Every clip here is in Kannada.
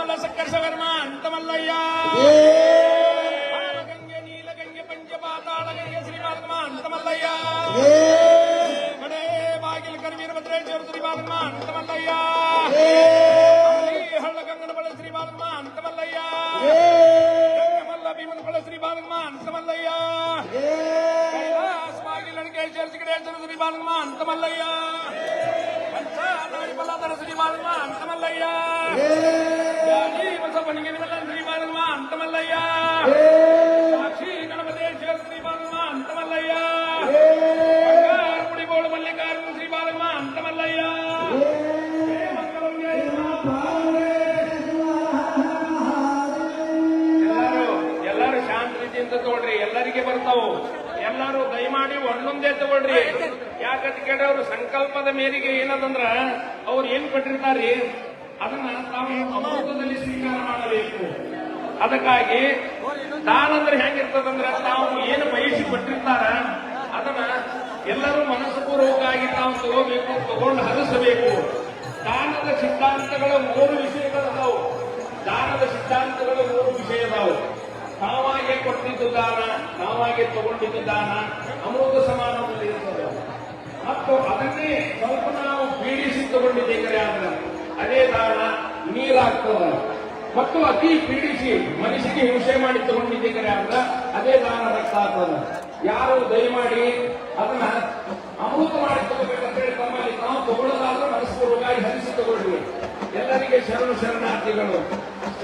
ಅಂಟಮಲ್ಲ ಸಕ್ಕರ್ಷವರ್ಮ ಅಂಟಮಲ್ಲಯ್ಯ ಗಂಗೆ ನೀಲಗಂಗೆ ಪಂಚಪಾತಾಳ ಗಂಗೆ ಶ್ರೀಮಾತ್ಮ ಅಂಟಮಲ್ಲಯ್ಯ ಕಡೆ ಬಾಗಿಲು ಕರ್ವೀರಭದ್ರೇಶ್ವರ ಶ್ರೀಮಾತ್ಮ ಅಂಟಮಲ್ಲಯ್ಯ ಹಳ್ಳ ಗಂಗನ ಬಳ ಶ್ರೀಮಾತ್ಮ ಅಂಟಮಲ್ಲಯ್ಯ ಮಲ್ಲ ಭೀಮನ ಬಳ ಶ್ರೀಮಾತ್ಮ ಅಂಟಮಲ್ಲಯ್ಯ ಕೈಲಾಸ ಬಾಗಿಲು ಲಂಕೇಶ್ವರ ಸಿಗಡೇಶ್ವರ ಶ್ರೀಮಾತ್ಮ ಅಂಟಮಲ್ಲಯ್ಯ பல்லாதர ஸ்ரீபாலமா அந்தமல்லையா யானி வசபனிಗೆ ನಿಮಲ್ಲ ಶ್ರೀபாಲமா ಅಂತಮಲ್ಲಯ್ಯ ಸಾಕ್ಷಿ ಗಣಪತೇಶ್ವರ ಶ್ರೀಪಾಲமா ಅಂತಮಲ್ಲಯ್ಯ ಬಂಗಾರ ಮುಡಿಬೋಳು ಮಲ್ಲಿಕಾರ್ಜುನ ಶ್ರೀಪಾಲமா ಅಂತಮಲ್ಲಯ್ಯ ಎಲ್ಲರೂ ಶಾಂತ ರೀತಿಯಿಂದ ತಗೊಳ್ರಿ, ಎಲ್ಲರಿಗೆ ಬರ್ತಾವು. ಎಲ್ಲರೂ ದಯಮಾಡಿ ಒಂದೊಂದೇ ತಗೊಳ್ರಿ. ಯಾಕಂತ ಕೇಳೋರು ಸಂಕಲ್ಪದ ಮೇರೆಗೆ ಏನದಂದ್ರ ಅವ್ರು ಏನ್ ಕೊಟ್ಟಿರ್ತಾರಿ ಅದನ್ನ ತಾವು ಅಮೃತದಲ್ಲಿ ಸ್ವೀಕಾರ ಮಾಡಬೇಕು. ಅದಕ್ಕಾಗಿ ದಾನಂದ್ರೆ ಹೆಂಗಿರ್ತದಂದ್ರ ತಾವು ಏನು ಬಯಸಿ ಕೊಟ್ಟಿರ್ತಾರ ಅದನ್ನ ಎಲ್ಲರೂ ಮನಸ್ಸುಪೂರ್ವಕವಾಗಿ ತಾವು ತಗೋಬೇಕು, ತಗೊಂಡು ಹರಿಸಬೇಕು. ದಾನದ ಸಿದ್ಧಾಂತಗಳು 3 ವಿಷಯಗಳದಾವು. ದಾನದ ಸಿದ್ಧಾಂತಗಳು 3 ವಿಷಯದಾವು. ತಾವಾಗೆ ಕೊಟ್ಟಿದ್ದು ದಾನ, ತಾವಾಗೆ ತಗೊಂಡಿದ್ದು ದಾನ ಅಮೃತ ಸಮಾನದಲ್ಲಿ ಇರ್ತದೆ. ಮತ್ತು ಅದನ್ನೇ ಸ್ವಲ್ಪ ನಾವು ಪೀಡಿಸಿ ತಗೊಂಡಿದ್ದೇವೆ ಆದ್ರೆ ಅದೇ ದಾನ ನೀರಾಗ್ತದ. ಮತ್ತು ಅತಿ ಪೀಡಿಸಿ ಮನುಷ್ಯನಿಗೆ ಹಿಂಸೆ ಮಾಡಿ ತಗೊಂಡಿದ್ದೇವೆ ಆದ್ರೆ ಅದೇ ದಾನ ರಕ್ತ ಆಗ್ತದ. ಯಾರು ದಯಮಾಡಿ ಅದನ್ನ ಅಮೃತ ಮಾಡಿ ತಗೋಬೇಕಂತ ಹೇಳಿ ತಮ್ಮಲ್ಲಿ ನಾವು ತಗೊಳ್ಳೋದಾದ್ರೆ ಮನಸ್ಪೂರ್ವಕವಾಗಿ ಹರಿಸಿ ತಗೊಳ್ರಿ. ಎಲ್ಲರಿಗೆ ಶರಣಾರ್ಥಿಗಳು.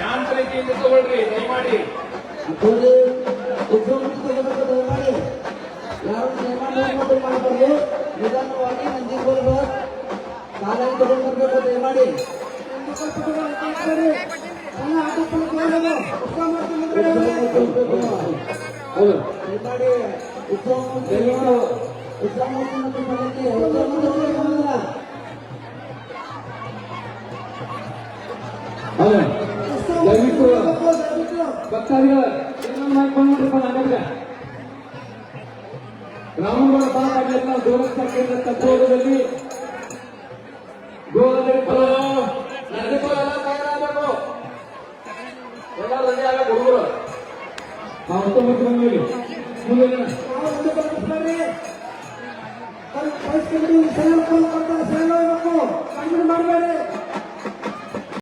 ಶಾಂತ ರೀತಿಯಿಂದ ತಗೊಳ್ರಿ ದಯಮಾಡಿ. ದಯಮಾಡಿ ಯಾರು ಮಾಡಬಾರ್ದು, ನಿಧಾನವಾಗಿ ನಂದಿ ಬರ್ಬೇಕು, ಕಾಲಾಗಿ ತಗೊಂಡು ಬರ್ಬೇಕು. ದಯಮಾಡಿ ದಯಮಾಡಿ ದಯವಿಟ್ಟು ಭಕ್ತಾದಿಗಳ ರಾಮಗೌಡ ಪಾಠ ಗೋರಕ್ಷ ಕೇಂದ್ರ ತತ್ವದಲ್ಲಿ ಗೋರಕ್ಷ ತಯಾರಾಗಬೇಕು. ಎಲ್ಲ ರೆಡಿ ಆಗ ಹುಡುಗರು 19 ಮುಂದೆ